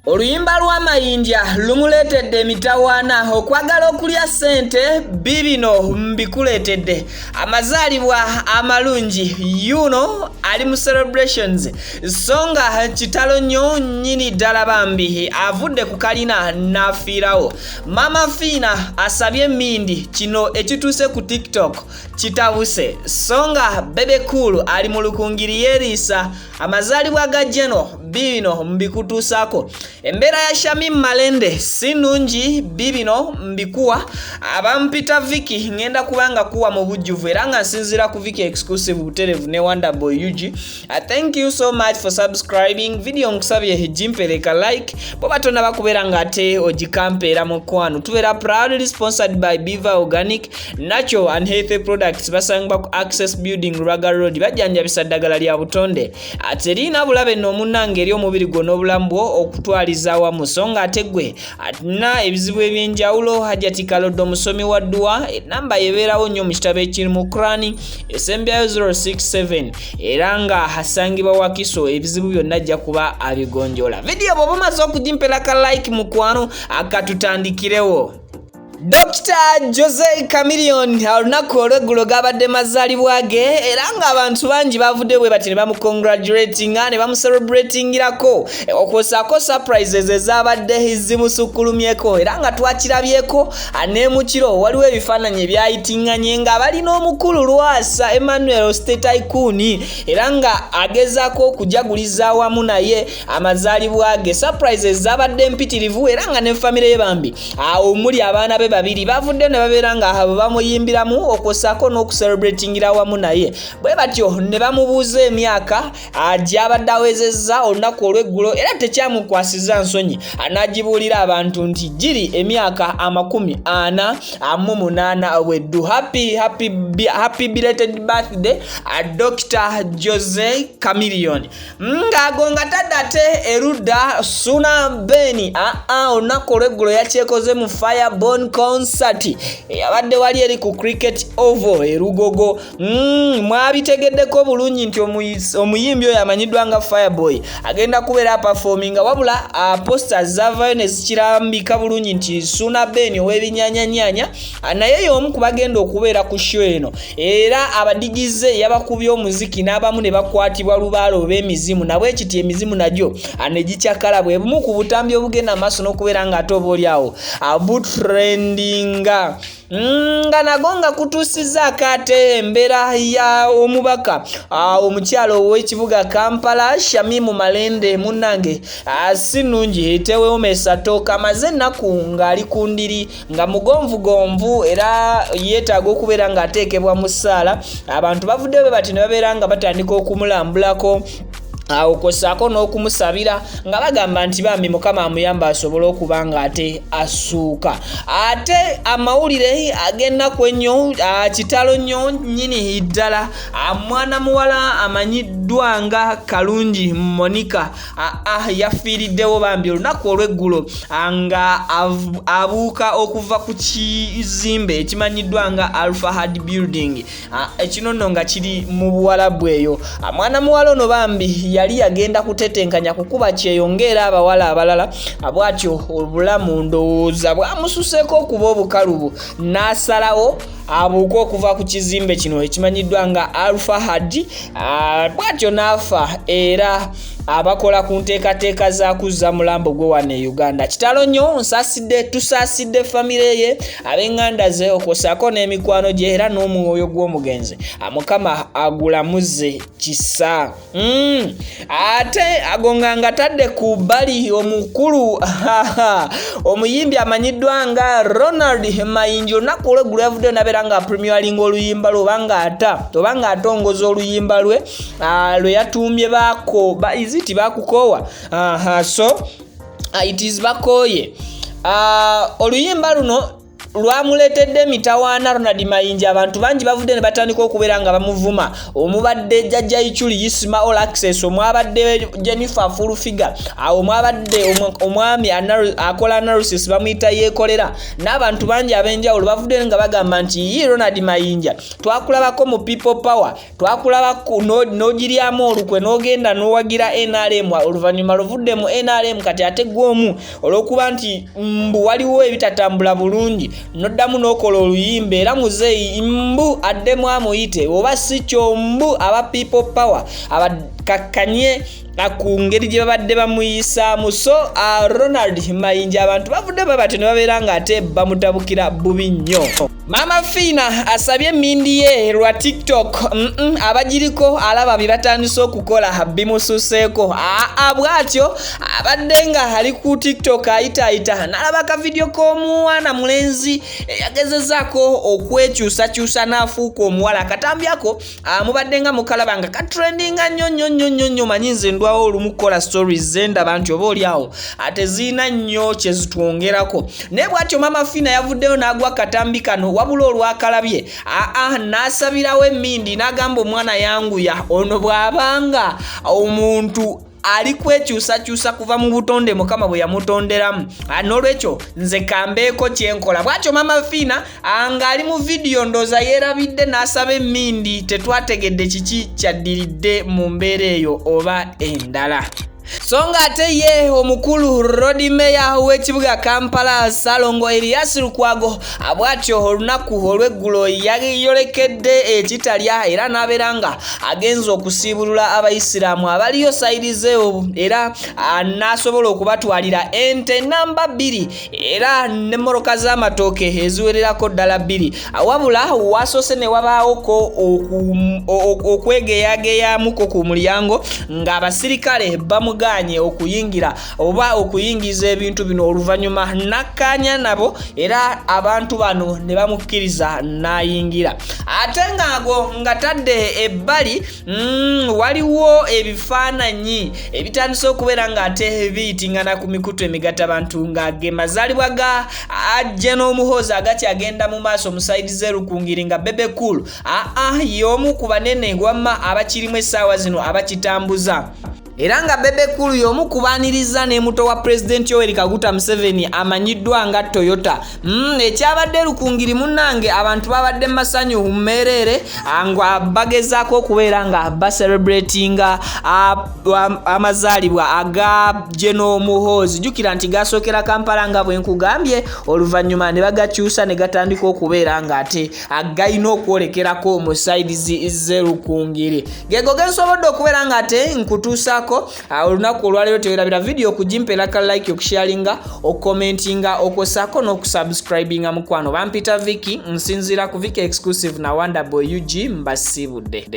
Oluyimba lwa Mayinja lumuletedde emitawaana okwagala okulya ssente bibino mbikuletedde amazaalibwa amalungi yuno ali mu celebrations songa kitalo nnyo nnyini ddala bambi avudde ku Kalina n'afiirawo. Maama Fina asabye Emindiye kino ekituuse ku TikTok Atabuse songa bebe cool ali mu lukungiri yeeriisa amazaalibwa ga Jeno bibino mbikutuusaako. Embeera ya Shami Malende sinungi bibino mbikuwa abampita Viki ngenda kubanga kuwa mu bujjuvu era nga nsinzira ku Viki exclusive buterevu ne Wonderboy UG. Thank you so much for subscribing. Video nkusabye jimpereka like boba tonna bakubeera nga ate ogikampeera mu kwano. Tubeera proudly sponsored by Biva Organic Natural and Healthy Products basangibwa ku Access Building Rubaga Road bajjanjabisa ddagala lya butonde ate lina bulabe nno munnange eri omubiri gwo n'obulamu bwo okutwaliza wamu songa ate gwe atina ebizibu ebyenjawulo hajati kaloddo omusomi wa dduwa enamba yebeerawo nnyo mu kitabo ekiri mu Qur'ani esembyayo 067 era nga hasangibwa Wakiso ebizibu byonna ajja kuba abigonjola. Video bw'oba omaze okugimpera ka like mu kwano akatutandikirewo. Dr. Jose Chameleon alunaku olweggulo gabadde mazaalibwa ge era nga abantu bangi bavudde bwe bati ne bamukongratulatinga ne bamucelebratingirako okwosaako surprises ezabadde zimusukulumyeko era nga twakirabyeko aneemukiro waliwo ebifaananyi ebyayitinganye nga balina omukulu Lwasa Emmanuel State Icon era nga agezaako okujaguliza awamu naye amazaalibwa ge. Surprises zabadde mpitirivu era nga ne famire ye bambi omuli abaana be babiri bavudde ne babeera nga abo bamuyimbiramu okwosaako n'okucelebratingira awamu naye bwe batyo ne bamubuuza emyaka gy'abadde awezezza olunaku olw'eggulo era tekyamukwasiza nsonyi anagibuulira abantu nti giri emyaka 48 obweddu. Happy belated birthday Dr. Jose Chameleon ng'agonga tadde ate erudda Suna Beni olunaku olw'eggulo yakyekoze mu Fireborn concert yabadde wali eri ku Cricket Oval erugogo. Mwabitegeddeko bulungi nti omuyimbi oyo amanyiddwa nga Fireboy agenda kubeera performing wabula posters zavayo ne zikirambika bulungi nti Suna Beni ow'ebinyanyanyanya naye y'omu ku bagenda okubeera ku show eno era abadigize yabakubye omuziki n'abamu ne bakwatibwa lubaalo ob'emizimu nabwe kiti emizimu nagyo anegikyakala bwe bumu ku butambi obugenda maaso n'okubeera nga ate oba oli awo trendinga nga nagonga kutuusizaako ate embeera ya omubaka omukyalo ow'ekibuga Kampala Shami Malende munnange si nnungi tewomesa toka amaze ennaku ng'ali ku ndiri nga mugonvugonvu era yeetaaga okubeera ng'ateekebwa mu ssaala. Abantu bavudde bwe bati ne babeera nga batandika okumulambulako okwosaako n'okumusabira nga bagamba nti bambi Mukama amuyamba asobole okuba nga ate asuuka. Ate amawulire ag'ennaku ennyo kitalo nnyo nnyini ddala mwana muwala amanyiddwa nga Kalungi Monica yafiiriddewo bambi olunaku olw'eggulo nga abuuka okuva ku kizimbe ekimanyiddwa nga Alpha Building ekino nno nga kiri mu Buwarabu eyo. Mwana muwala ono bambi yali yagenda kutetenkanya kukuba kyeyongera abawala abalala bwatyo obulamu ndowooza bwamususeeko okuba obukalubu n'asalawo abuuka okuva ku kizimbe kino ekimanyiddwa nga Alpha bwatyo n'afa era abakola ku nteekateeka za kuzza mulambo gwe wano e Uganda. Kitalo nnyo tusaasidde famire ye ab'enganda ze okwosaako n'emikwano gye era n'omwoyo gw'omugenzi Mukama agulamuze kisa. Ate agonganga tadde ku bbali omukulu omuyimbi amanyiddwa nga Ronald Mayinja olunaku olw'eggulo yavudde nabeera nga premiering oluyimba lwe obanga atongoza oluyimba lwe lwe yatuumye bakukowa so it is bakoye oluyimba luno lwamuletedde mitawaana Ronald Mayinja abantu bangi bavudde ne batandika okubeera nga bamuvuma omubadde jjajja Ichuli Yisima All Access omwabadde Jennifer Full Figure omwabadde omwami akola analysis bamuyita yekolera n'abantu bangi ab'enjawulo bavudde nga bagamba nti ye Ronald Mayinja twakulabako mu people power twakulabako n'ogiryamu olukwe n'ogenda n'owagira NRM oluvannyuma luvudde mu NRM kati ate gwomu olw'okuba nti mbu waliwo ebitatambula bulungi noddamu n'okola oluyimba era muzeeyi mbu addemu amuyite oba si kyombu aba people power abakakkanye ku ngeri gye babadde bamuyisaamu so Ronald Mayinja abantu bavudde babate ne babeera nga ate bamutabukira bubi nnyo. Maama Fina asabye Emindiye lwa TikTok abagiriko alaba bibatandise okukola Bimususeko bwatyo abadde nga ali ku TikTok ayitaayita n'alaba ka video k'omwana mulenzi yagezezaako okwekyusakyusa n'afuuka omuwala akatambyako mubadde nga mukalaba nga katrendinga nnyo manyi nze ndwawo olumukola stories zendaba nti oba oli awo ate ziina nnyo kye zitwongerako naye bwatyo Maama Fina yavuddeyo n'agwa katambi kano wabula olwakalabye n'asabirawo Emindi n'agamba omwana yanguya ono bw'abanga omuntu ali kwekyusakyusa kuva mu butonde Mukama bwe yamutonderamu n'olwekyo nze kambeeko kyenkola bwatyo Maama Fina ng'ali mu video ndoza yeerabidde n'asaba Emindi tetwategedde kiki kyaddiridde mu mbeera eyo oba endala. So nga ate ye omukulu Road Mayor w'ekibuga Kampala Salongo Elias Lukwago abwatyo olunaku olw'eggulo yayolekedde ekitalya era n'abeera nga agenza okusiibulula abayisiraamu abaliyo sayidi zeewo era n'asobola okubatwalira ente namba 2 era n'emmoroka z'amatooke eziwererako ddala 2 wabula wasoose ne wabaawoko okwegeyageyamuko ku mulyango ng'abasirikale bamuganye okuyingira oba okuyingiza ebintu bino oluvannyuma nakkaanya nabo era abantu bano ne bamukkiriza n'ayingira ate ng'ago nga tadde ebbali waliwo ebifaananyi ebitandise okubeera ng'ate biyitingana ku mikutu emigata abantu ng'age mazaalibwa ga ajje n'omuhoozi agakyagenda mu maaso musayidi z'erukungiri nga bebe cool y'omu ku banene wamma abakirimu essaawa zino abakitambuza era nga bebe kulu y'omu kubaaniriza ne muto wa President Yoweri Kaguta Museveni amanyiddwa nga Toyota ekyabadde lukungiri munnange abantu babadde masanyu mmerere nga bagezaako okubeera nga baselebratinga amazaalibwa aga General Muhoozi jjukira nti gasookera Kampala nga bwe nkugambye oluvannyuma ne bagakyusa ne gatandika okubeera nga ate agayina okwolekerako mu sayidi z'erukungiri gego gensobodde okubeera nga ate nkutuusa olunaku olwaleero tewerabira video okugimpera ka like okusharinga okukomentinga okosako n'okusubscribinga mukwano bampita Viki nsinzira ku Viki exclusive na Wonderboy UG mbasibudde.